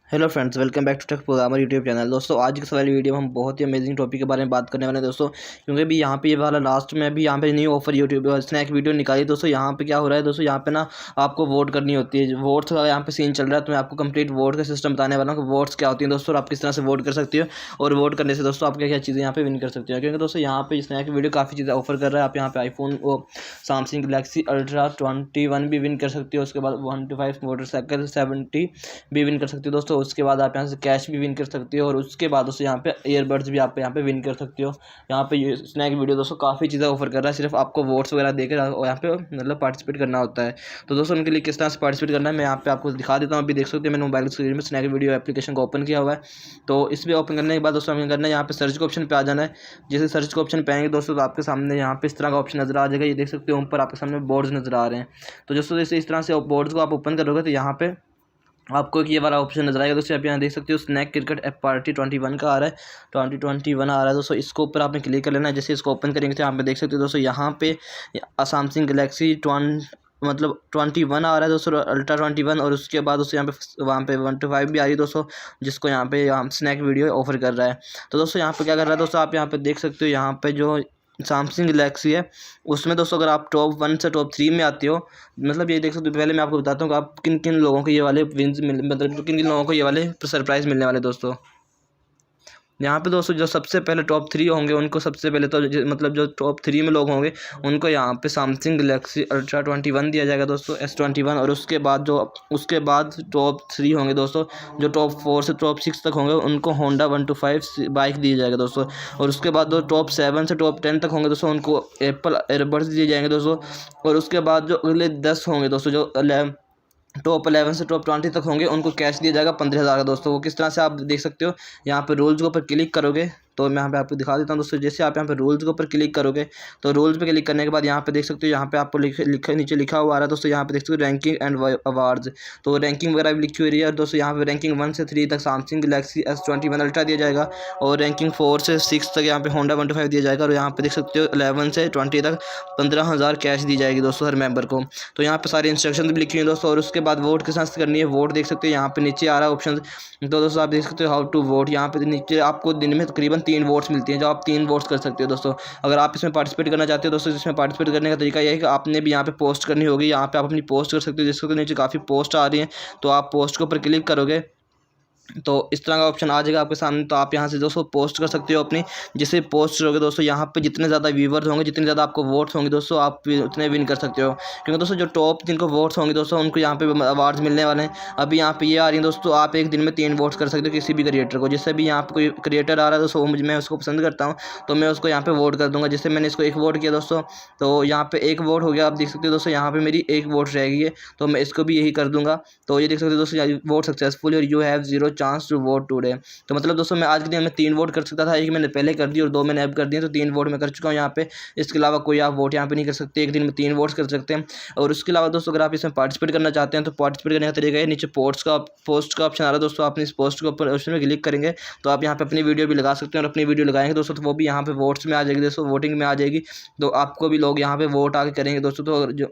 Hello friends, welcome back to Tech Programmer YouTube channel. दोस्तों आज की वाली वीडियो में हम बहुत ही अमेजिंग टॉपिक के बारे में बात करने वाले हैं दोस्तों, क्योंकि भी यहाँ पे ये वाला लास्ट में अभी यहाँ पे new offer YouTube snack video निकाली। दोस्तों यहाँ पे क्या हो रहा है दोस्तों, यहाँ पे ना आपको वोट करनी होती है। वोट्स का यहाँ पे सीन चल रहा है, तो मैं आपको कंप्लीट वोट का सिस्टम बताने वाला हूँ कि वोट्स क्या होती है दोस्तों, और आप किस तरह से वोट कर सकते हो और वोट करने से दोस्तों आप क्या क्या चीज़ें यहाँ पे विन कर सकते हो। क्योंकि दोस्तों यहाँ पे स्नैक वीडियो काफ़ी चीज़ें ऑफर कर रहा है। आप यहाँ पे आईफोन और सैमसंग गैलेक्सी अल्ट्रा 21 भी विन कर सकते हो। उसके बाद 125 मोटरसाइकिल 70 भी विन कर सकते हो दोस्तों। उसके बाद आप यहाँ से कैश भी विन कर सकते हो, और उसके बाद दोस्तों यहाँ पे ईयरबड्स भी आप यहाँ पे विन कर सकते हो। यहाँ पे ये स्नैक वीडियो दोस्तों काफ़ी चीज़ें ऑफर कर रहा है, सिर्फ आपको वोट्स वगैरह देकर यहाँ पे मतलब पार्टिसिपेट करना होता है। तो दोस्तों उनके लिए किस तरह से पार्टिसिपेट करना है मैं यहाँ पे आपको दिखा देता हूँ। अभी देख सकते हैं मैंने मोबाइल स्क्रीन में स्नैक वीडियो एप्लीकेशन को ओपन किया हुआ है। तो इसमें ओपन करने के बाद दोस्तों हमें करना है यहाँ पे सर्च के ऑप्शन पे आ जाना है। जैसे सर्च के ऑप्शन पे आएंगे दोस्तों तो आपके सामने यहाँ पे इस तरह का ऑप्शन नजर आ जाएगा। ये देख सकते हो ऊपर आपके सामने बोर्ड्स नजर आ रहे हैं। तो दोस्तों जैसे इस तरह से बोर्ड्स को आप ओपन करोगे तो यहाँ पे आपको एक ये वाला ऑप्शन नजर आएगा दोस्तों। आप यहाँ देख सकते हो स्नैक क्रिकेट एप पार्टी 21 का आ रहा है, 2021 आ रहा है दोस्तों। इसको ऊपर आपने क्लिक कर लेना है। जैसे इसको ओपन करेंगे तो यहाँ पे देख सकते हो दोस्तों, यहाँ पे सैमसंग गैलेक्सी 21 आ रहा है दोस्तों, अल्ट्रा 21, और उसके बाद दोस्तों यहाँ पे वहाँ पे 125 भी आ रही है दोस्तों, जिसको यहाँ पे स्नैक वीडियो ऑफर कर रहा है। तो दोस्तों यहाँ पे क्या कर रहा है दोस्तों, आप यहाँ पे देख सकते हो यहाँ पे जो सैमसंग गैलेक्सी है उसमें दोस्तों अगर आप टॉप 1 से टॉप 3 में आते हो, मतलब ये देख सकते हो। पहले मैं आपको बताता हूँ कि आप किन किन लोगों को ये वाले विन्स मतलब किन किन लोगों को ये वाले सरप्राइज़ मिलने वाले दोस्तों। यहाँ पे दोस्तों जो सबसे पहले टॉप 3 होंगे उनको सबसे पहले तो मतलब जो टॉप 3 में लोग होंगे उनको यहाँ पे सैमसंग गैलेक्सी अल्ट्रा 21 दिया जाएगा दोस्तों, S21। और उसके बाद टॉप 3 होंगे दोस्तों, जो टॉप 4 से टॉप 6 तक होंगे उनको होंडा 125 बाइक दी जाएगा दोस्तों। और उसके बाद जो टॉप 7 से टॉप 10 तक होंगे दोस्तों उनको एप्पल एयरबड्स दिए जाएंगे दोस्तों। और उसके बाद जो अगले 10 होंगे दोस्तों, जो टॉप 11 से टॉप 20 तक होंगे उनको कैश दिया जाएगा 15,000 का दोस्तों। वो किस तरह से आप देख सकते हो, यहाँ पे रूल्स के ऊपर क्लिक करोगे तो मैं यहाँ पे आपको दिखा देता हूँ दोस्तों। जैसे आप यहाँ पे रूल्स के ऊपर क्लिक करोगे तो रूल्स पे क्लिक करने के बाद यहाँ पे देख सकते हो, यहाँ पे आपको नीचे लिखा हुआ आ रहा है दोस्तों। यहाँ पे देख सकते हो रैंकिंग एंड अवार्ड्स, तो रैंकिंग वगैरह भी लिखी हुई है दोस्तों। यहाँ पे रैंकिंग 1 से 3 तक सैमसंग गैलेक्सी S21 अल्ट्रा दिया जाएगा, और रैंकिंग 4 से 6 तक यहाँ पे होंडा 125 दिया जाएगा। और यहाँ पे देख सकते हो 11 से 20 तक 15,000 कैश दी जाएगी दोस्तों हर मेंबर को। तो यहाँ पे सारी इंस्ट्रक्शन भी लिखी हुई है दोस्तों। और उसके बाद वोट किस तरह से करनी है, वोट देख सकते हो यहाँ पे नीचे आ रहा है ऑप्शन। तो दोस्तों आप देख सकते हो हाउ टू वोट, यहाँ पे नीचे आपको दिन में तकरीबन 3 वोट्स मिलती हैं, जो आप 3 वोट्स कर सकते हो दोस्तों। अगर आप इसमें पार्टिसिपेट करना चाहते हो दोस्तों, इसमें पार्टिसिपेट करने का तरीका यह है कि आपने भी यहाँ पे पोस्ट करनी होगी। यहाँ पे आप अपनी पोस्ट कर सकते हो, जिसको नीचे काफ़ी पोस्ट आ रही हैं, तो आप पोस्ट के ऊपर क्लिक करोगे तो इस तरह का ऑप्शन आ जाएगा आपके सामने। तो आप यहाँ से दोस्तों पोस्ट कर सकते हो अपनी। जैसे पोस्ट करोगे दोस्तों, यहाँ पे जितने ज़्यादा व्यूवर्स होंगे, जितने ज़्यादा आपको वोट्स होंगे दोस्तों, आप उतने विन कर सकते हो। क्योंकि दोस्तों जो टॉप जिनको वोट्स होंगे दोस्तों उनको यहाँ पे अवार्ड्स मिलने वाले हैं। अभी यहाँ पे ये आ रही है दोस्तों, आप एक दिन में 3 वोट्स कर सकते हो किसी भी क्रिएटर को। जैसे भी यहाँ पे कोई क्रिएटर आ रहा है दोस्तों, मैं उसको पसंद करता हूँ तो मैं उसको यहाँ पे वोट कर दूँगा। जैसे मैंने इसको 1 वोट किया दोस्तों, तो यहाँ पे 1 वोट हो गया। आप देख सकते हो दोस्तों यहाँ पे मेरी 1 वोट रह गई है, तो मैं इसको भी यही कर दूँगा। तो ये देख सकते हो दोस्तों, वोट सक्सेसफुल और you have 0 chance to vote today. तो मतलब दोस्तों मैं आज के दिन में 3 वोट कर सकता था, एक मैंने पहले कर दी और 2 मैंने अब कर दिए, तो 3 वोट मैं कर चुका हूँ यहाँ पे। इसके अलावा कोई आप वोट यहाँ पे नहीं कर सकते, एक दिन में 3 वोट्स कर सकते हैं। और उसके अलावा दोस्तों अगर आप इसमें पार्टिसिपेट करना चाहते हैं तो पार्टिसिपेट करने का तरीका है, नीचे पोस्ट का ऑप्शन आ रहा है दोस्तों। आप इस पोस्ट के ऊपर ऑप्शन में क्लिक करेंगे तो आप यहाँ पे अपनी वीडियो भी लगा सकते हैं, और अपनी वीडियो लगाएंगे दोस्तों तो वो भी यहाँ पे वोट्स में आ जाएगी दोस्तों, वोटिंग में आ जाएगी। तो आपको भी लोग यहाँ पे वोट आगे करेंगे दोस्तों। तो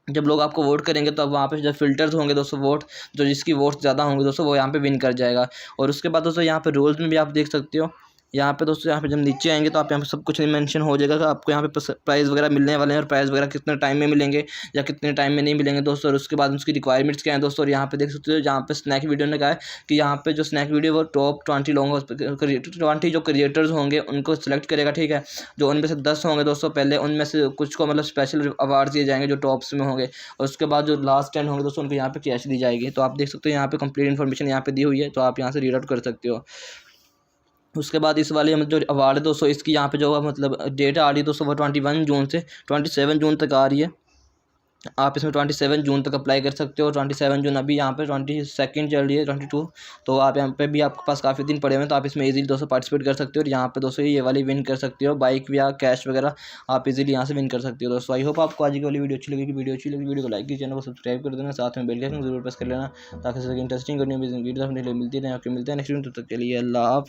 जब लोग आपको वोट करेंगे तो अब वहाँ पे जब फिल्टर्स होंगे दोस्तों, वोट जो जिसकी वोट ज़्यादा होंगे दोस्तों वो यहाँ पे विन कर जाएगा। और उसके बाद दोस्तों यहाँ पे रूल्स में भी आप देख सकते हो, यहाँ पे दोस्तों यहाँ पे जब नीचे आएंगे तो आप यहाँ पे सब कुछ मेंशन हो जाएगा कि आपको यहाँ पे प्राइज़ वगैरह मिलने वाले हैं, और प्राइज़ वगैरह कितने टाइम में मिलेंगे या कितने टाइम में नहीं मिलेंगे दोस्तों। और उसके बाद उसकी रिक्वायरमेंट्स क्या हैं दोस्तों। और यहाँ पे देख सकते हो जहाँ पे स्नैक वीडियो ने कहा है कि यहाँ पे जो स्नैक वीडियो वो टॉप 20 लोगों 20 जो क्रिएटर्स होंगे उनको सिलेक्ट करेगा, ठीक है। जो उनमें से 10 होंगे दोस्तों पहले, उनमें से कुछ को मतलब स्पेशल अवार्ड दिए जाएंगे जो टॉप्स में होंगे। और उसके बाद जो लास्ट 10 होंगे दोस्तों उनको यहाँ पे कैश दी जाएगी। तो आप देख सकते हो यहाँ पे कंप्लीट इन्फॉर्मेशन यहाँ पे दी हुई है, तो आप यहाँ से रीड आउट कर सकते हो। उसके बाद इस वाले जो अवार्ड है दोस्तों, इसकी यहाँ पे जो मतलब डेट आ रही है दोस्तों वो 21 जून से 27 जून तक आ रही है। आप इसमें 27 जून तक अप्लाई कर सकते हो। 27 जून अभी यहाँ पे 22 चल रही है, 22। तो आप यहाँ पे भी आपके पास काफ़ी दिन पड़े हुए हैं, तो आप इसमें इजीली दोस्तों पार्टिसिपेट कर सकते हो। और यहाँ पे दोस्तों ये वाली विन कर सकते हो, बाइक या कैश वगैरह आप इजीली यहाँ से विन कर सकते हो दोस्तों। आई होप आपको आज की वाली वीडियो अच्छी लगी। वीडियो को लाइक कीजिए, चैनल को सब्सक्राइब कर देना, साथ में बेल आइकन जरूर प्रेस कर लेना ताकि इंटरेस्टिंग वीडियो मिलती रहे। मिलते हैं नेक्स्ट वीडियो, तब तक के लिए अल्लाह हाफिज़।